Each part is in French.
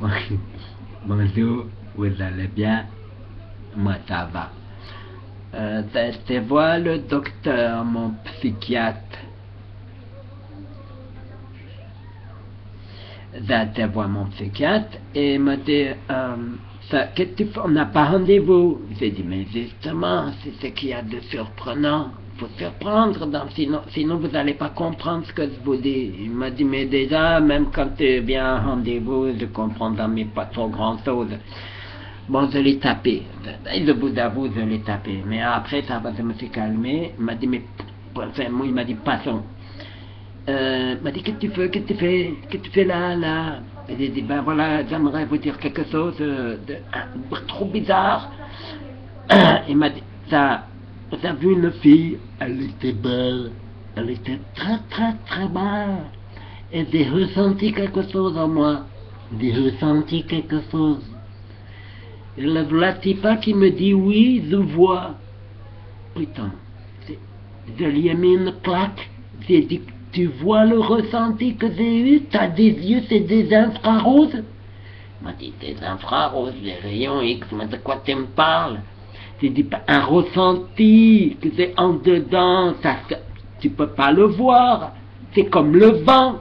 Bonjour, vous allez bien? Moi ça va. Je vois le docteur, mon psychiatre. Je vois mon psychiatre et il m'a dit, qu'est-ce que tu fais? On n'a pas rendez-vous. J'ai dit, mais justement, c'est ce qu'il y a de surprenant. Il faut surprendre, sinon vous n'allez pas comprendre ce que je vous dis. Il m'a dit, mais déjà, même quand tu viens à rendez-vous, je comprends mais pas trop grand-chose. Bon, je l'ai tapé. Je vous avoue, je l'ai tapé. Mais après, ça va, je me suis calmé. Il m'a dit, mais, enfin, moi, il m'a dit, passons. Il m'a dit, qu'est-ce que tu fais là? Et j'ai dit, ben voilà, j'aimerais vous dire quelque chose de trop bizarre. Il m'a dit, ça, vous avez vu une fille, elle était belle, elle était très belle. Et j'ai ressenti quelque chose en moi. J'ai ressenti quelque chose. Et le voici pas qui me dit, oui, je vois. Putain, je lui ai mis une claque. J'ai dit, tu vois le ressenti que j'ai eu? T'as des yeux, c'est des infraroses? Il m'a dit, des infraroses, les rayons X, mais de quoi tu me parles? J'ai dit, un ressenti, que c'est en dedans, ça, tu peux pas le voir. C'est comme le vent.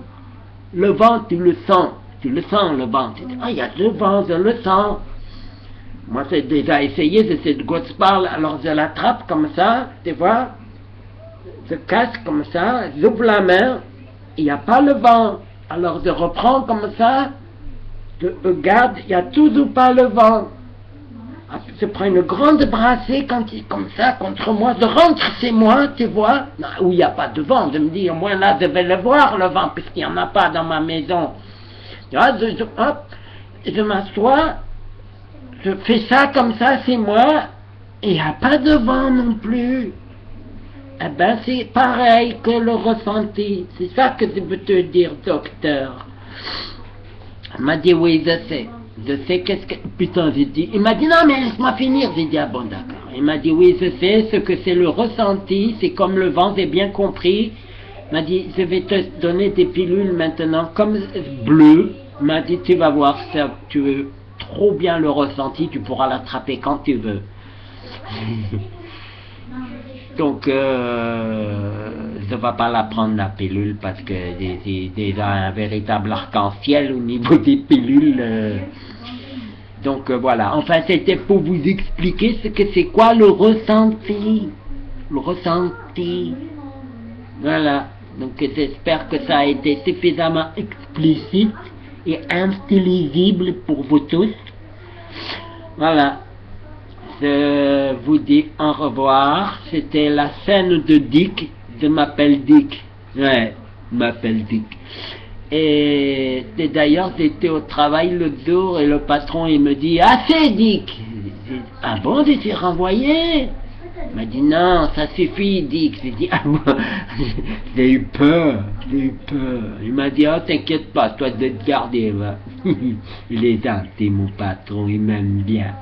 Le vent, tu le sens le vent. Tu dis, ah, il y a le vent, je le sens. Moi, j'ai déjà essayé, je sais de quoi tu parles, alors je l'attrape comme ça, tu vois? Je casse comme ça, j'ouvre la main, il n'y a pas le vent. Alors je reprends comme ça, je regarde, il n'y a toujours pas le vent. Je prends une grande brassée quand il est comme ça contre moi, je rentre chez moi, tu vois, où il n'y a pas de vent. Je me dis, au moins là, je vais le voir, le vent, puisqu'il n'y en a pas dans ma maison. Tu vois, je m'assois, je fais ça comme ça, c'est moi, et il n'y a pas de vent non plus. Eh ben, c'est pareil que le ressenti. C'est ça que je veux te dire, docteur. Il m'a dit, oui, je sais qu'est-ce que... Putain, j'ai dit... Il m'a dit, non, mais laisse-moi finir. J'ai dit, ah bon, d'accord. Il m'a dit, oui, je sais ce que c'est le ressenti. C'est comme le vent, j'ai bien compris. Il m'a dit, je vais te donner des pilules maintenant, comme bleues. Il m'a dit, tu vas voir, ça, tu veux trop bien le ressenti, tu pourras l'attraper quand tu veux. Donc, je ne vais pas la prendre la pilule parce que c'est déjà un véritable arc-en-ciel au niveau des pilules. Donc voilà, enfin c'était pour vous expliquer ce que c'est quoi le ressenti. Le ressenti. Voilà, donc j'espère que ça a été suffisamment explicite et intelligible pour vous tous. Voilà. Je vous dis au revoir. C'était la scène de Dick. Je m'appelle Dick. Ouais, je m'appelle Dick. Et d'ailleurs, j'étais au travail l'autre jour et le patron, il me dit, ah, c'est Dick. Ah bon, j'ai été renvoyé? Il m'a dit, non, ça suffit, Dick. J'ai dit, ah bon, j'ai eu peur. Il m'a dit, oh, t'inquiète pas, toi de te garder, va. Il est gentil, mon patron, il m'aime bien.